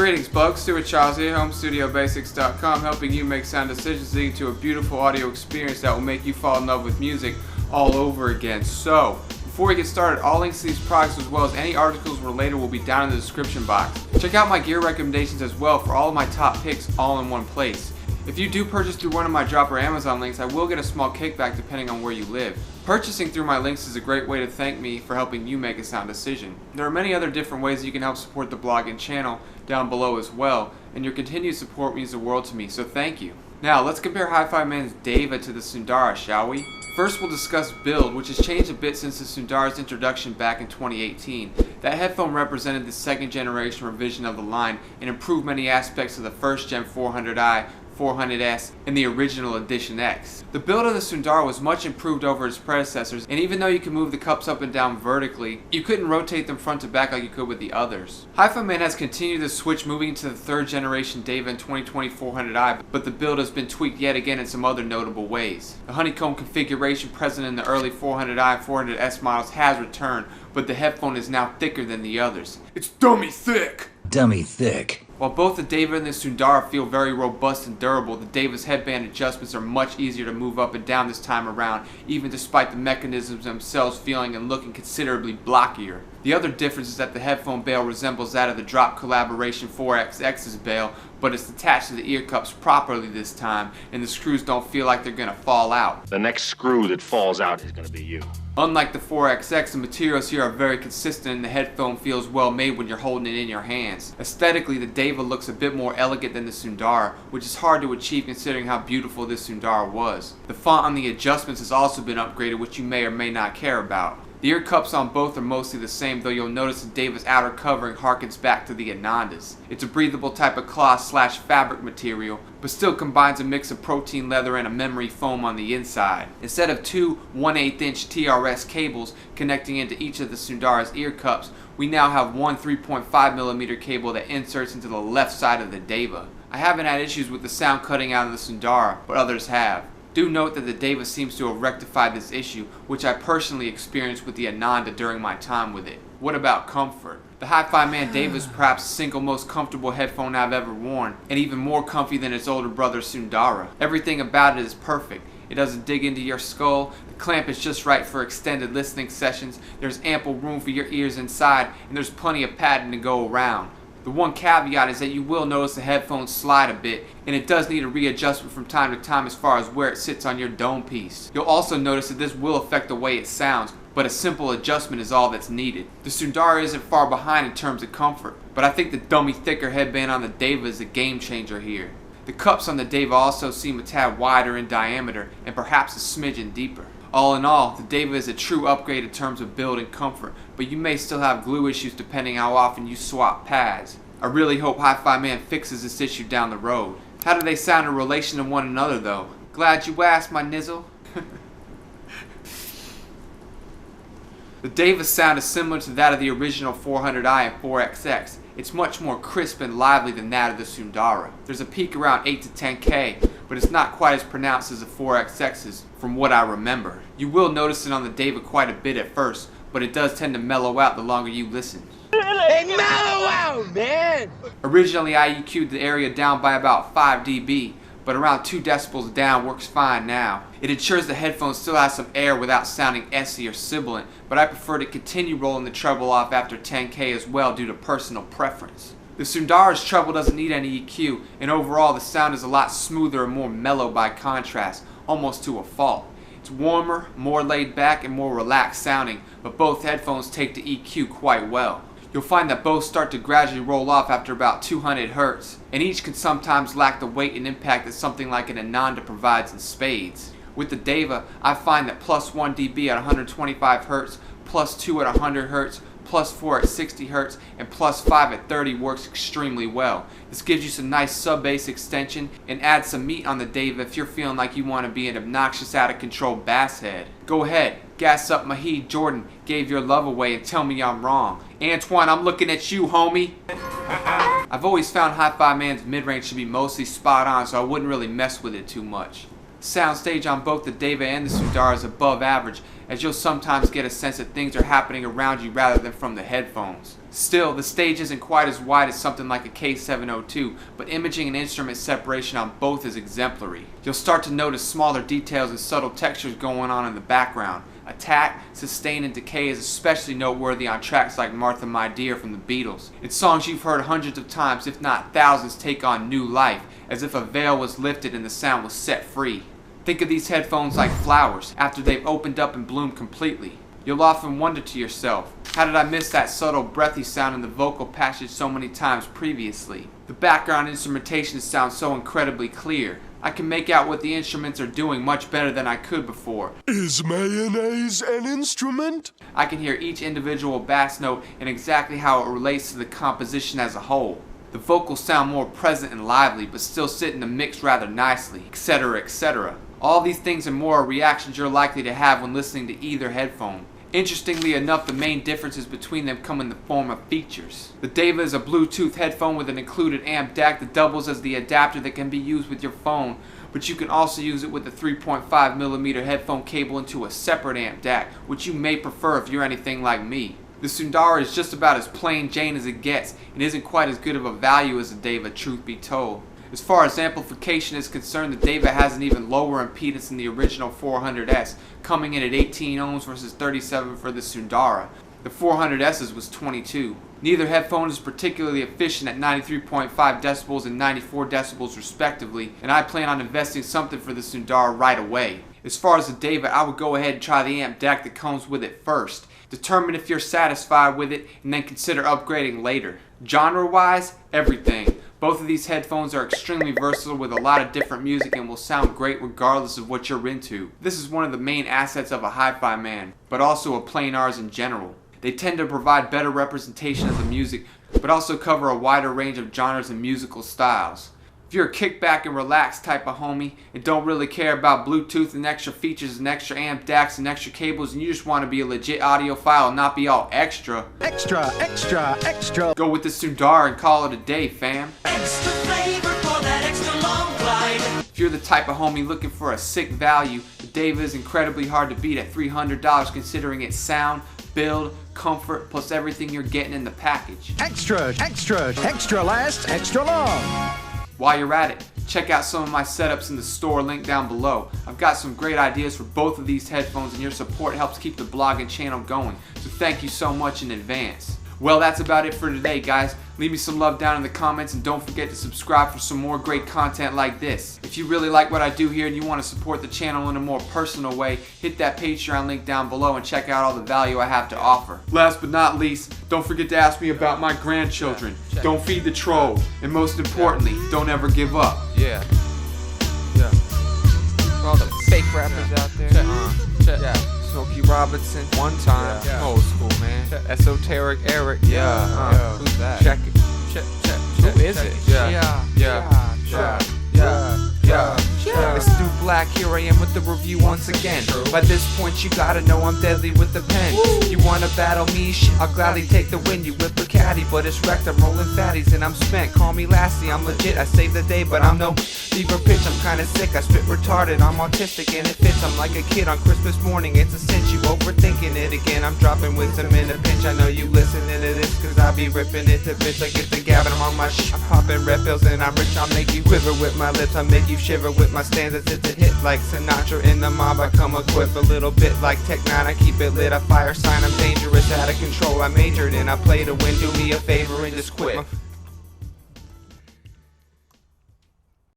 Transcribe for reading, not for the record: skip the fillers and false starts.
Greetings, bugs. Stuart Charles here, HomeStudioBasics.com, helping you make sound decisions leading to a beautiful audio experience that will make you fall in love with music all over again. So, before we get started, all links to these products as well as any articles related will be down in the description box. Check out my gear recommendations as well for all of my top picks all in one place. If you do purchase through one of my Drop or Amazon links, I will get a small kickback depending on where you live. Purchasing through my links is a great way to thank me for helping you make a sound decision. There are many other different ways you can help support the blog and channel down below as well, and your continued support means the world to me, so thank you. Now, let's compare HIFIMAN's Deva to the Sundara, shall we? First, we'll discuss build, which has changed a bit since the Sundara's introduction back in 2018. That headphone represented the second generation revision of the line and improved many aspects of the first gen 400i, 400S, and the original Edition X. The build of the Sundara was much improved over its predecessors, and even though you can move the cups up and down vertically, you couldn't rotate them front to back like you could with the others. HIFIMAN has continued the switch moving into the third generation Deva and 2020 400i, but the build has been tweaked yet again in some other notable ways. The honeycomb configuration present in the early 400i and 400S models has returned, but the headphone is now thicker than the others. It's dummy thick! Dummy thick. While both the Deva and the Sundara feel very robust and durable, the Deva's headband adjustments are much easier to move up and down this time around, even despite the mechanisms themselves feeling and looking considerably blockier. The other difference is that the headphone bail resembles that of the Drop Collaboration 4XX's bail, but it's attached to the ear cups properly this time, and the screws don't feel like they're gonna fall out. The next screw that falls out is gonna be you. Unlike the 4XX, the materials here are very consistent and the headphone feels well made when you're holding it in your hands. Aesthetically, the Deva looks a bit more elegant than the Sundara, which is hard to achieve considering how beautiful this Sundara was. The font on the adjustments has also been upgraded, which you may or may not care about. The ear cups on both are mostly the same, though you'll notice the Deva's outer covering harkens back to the Ananda's. It's a breathable type of cloth/fabric material, but still combines a mix of protein leather and a memory foam on the inside. Instead of two 1/8 inch TRS cables connecting into each of the Sundara's ear cups, we now have one 3.5mm cable that inserts into the left side of the Deva. I haven't had issues with the sound cutting out of the Sundara, but others have. Do note that the Deva seems to have rectified this issue, which I personally experienced with the Ananda during my time with it. What about comfort? The HIFIMAN Deva is perhaps the single most comfortable headphone I've ever worn, and even more comfy than its older brother Sundara. Everything about it is perfect. It doesn't dig into your skull, the clamp is just right for extended listening sessions, there's ample room for your ears inside, and there's plenty of padding to go around. The one caveat is that you will notice the headphones slide a bit, and it does need a readjustment from time to time as far as where it sits on your dome piece. You'll also notice that this will affect the way it sounds, but a simple adjustment is all that's needed. The Sundara isn't far behind in terms of comfort, but I think the dummy thicker headband on the Deva is a game changer here. The cups on the Deva also seem a tad wider in diameter, and perhaps a smidgen deeper. All in all, the Deva is a true upgrade in terms of build and comfort, but you may still have glue issues depending how often you swap pads. I really hope HIFIMAN fixes this issue down the road. How do they sound in relation to one another though? Glad you asked, my nizzle. The Deva's sound is similar to that of the original 400i and 4XX. It's much more crisp and lively than that of the Sundara. There's a peak around 8 to 10K, but it's not quite as pronounced as the 4XX's from what I remember. You will notice it on the Deva quite a bit at first, but it does tend to mellow out the longer you listen. Hey, mellow out, man! Originally I EQ'd the area down by about 5 dB, but around 2 decibels down works fine now. It ensures the headphone still has some air without sounding essy or sibilant, but I prefer to continue rolling the treble off after 10K as well due to personal preference. The Sundara's treble doesn't need any EQ, and overall the sound is a lot smoother and more mellow by contrast, almost to a fault. It's warmer, more laid back, and more relaxed sounding, but both headphones take the EQ quite well. You'll find that both start to gradually roll off after about 200 Hz, and each can sometimes lack the weight and impact that something like an Ananda provides in spades. With the Deva, I find that plus 1 dB at 125 Hz, plus 2 at 100 Hz, plus 4 at 60 Hz, and plus 5 at 30 works extremely well. This gives you some nice sub-bass extension and adds some meat on the Deva if you're feeling like you want to be an obnoxious out of control bass head. Go ahead, gas up Mahid Jordan, gave your love away and tell me I'm wrong. Antoine, I'm looking at you, homie. I've always found HIFIMAN's mid-range to be mostly spot on, so I wouldn't really mess with it too much. Soundstage on both the Deva and the Sundara is above average, as you'll sometimes get a sense that things are happening around you rather than from the headphones. Still, the stage isn't quite as wide as something like a K702, but imaging and instrument separation on both is exemplary. You'll start to notice smaller details and subtle textures going on in the background. Attack, sustain, and decay is especially noteworthy on tracks like Martha My Dear from the Beatles. It's songs you've heard hundreds of times, if not thousands, take on new life, as if a veil was lifted and the sound was set free. Think of these headphones like flowers, after they've opened up and bloomed completely. You'll often wonder to yourself, how did I miss that subtle breathy sound in the vocal passage so many times previously? The background instrumentation sounds so incredibly clear. I can make out what the instruments are doing much better than I could before. Is mayonnaise an instrument? I can hear each individual bass note and exactly how it relates to the composition as a whole. The vocals sound more present and lively, but still sit in the mix rather nicely, etc., etc. All these things and more are reactions you're likely to have when listening to either headphone. Interestingly enough, the main differences between them come in the form of features. The Deva is a Bluetooth headphone with an included amp DAC that doubles as the adapter that can be used with your phone, but you can also use it with a 3.5mm headphone cable into a separate amp DAC, which you may prefer if you're anything like me. The Sundara is just about as plain Jane as it gets, and isn't quite as good of a value as the Deva, truth be told. As far as amplification is concerned, the Deva has an even lower impedance than the original 400S, coming in at 18 ohms versus 37 for the Sundara. The 400S's was 22. Neither headphone is particularly efficient at 93.5 decibels and 94 decibels respectively, and I plan on investing something for the Sundara right away. As far as the Deva, I would go ahead and try the amp DAC that comes with it first. Determine if you're satisfied with it, and then consider upgrading later. Genre-wise, everything. Both of these headphones are extremely versatile with a lot of different music and will sound great regardless of what you're into. This is one of the main assets of a hi-fi man, but also of plain R's in general. They tend to provide better representation of the music, but also cover a wider range of genres and musical styles. If you're a kick back and relax type of homie and don't really care about Bluetooth and extra features and extra amp DACs and extra cables, and you just want to be a legit audiophile and not be all extra, go with the Sundara and call it a day, fam. Extra flavor for that extra long glide. If you're the type of homie looking for a sick value, the Deva is incredibly hard to beat at $300 considering its sound, build, comfort, plus everything you're getting in the package. Extra last, extra long. While you're at it, check out some of my setups in the store link down below. I've got some great ideas for both of these headphones, and your support helps keep the blog and channel going, so thank you so much in advance. Well, that's about it for today, guys. Leave me some love down in the comments, and don't forget to subscribe for some more great content like this. If you really like what I do here and you want to support the channel in a more personal way, hit that Patreon link down below and check out all the value I have to offer. Last but not least, don't forget to ask me about my grandchildren. Don't feed the troll. And most importantly, don't ever give up. Yeah. For all the fake rappers out there. Smokey Robinson, one time. Old school, man. Esoteric Eric. Who's that? Check it. Who is it? It's Stu Black, here I am with the review once again. By this point you gotta know I'm deadly with the pen. You wanna battle me? Shit, I'll gladly take the win. You whip a caddy, but it's wrecked. I'm rolling fatties and I'm spent. Call me Lassie, I'm legit, I saved the day, but I'm no fever pitch. I'm kinda sick, I spit retarded, I'm autistic and it fits. I'm like a kid on Christmas morning, it's a cinch. You overthinking it again, I'm dropping wisdom in a pinch. I know you listening to this, cause I be ripping it to bits. I get the gabbing on my I'm popping red pills and I'm rich. I'll make you quiver with my lips, I'll make you shiver with my stanzas. It's a hit like Sinatra in the mob. I come equipped a little bit like Tech 9. I keep it lit, a fire sign. I'm dangerous, out of control. I majored and I play to win. Do me a favor and just quit.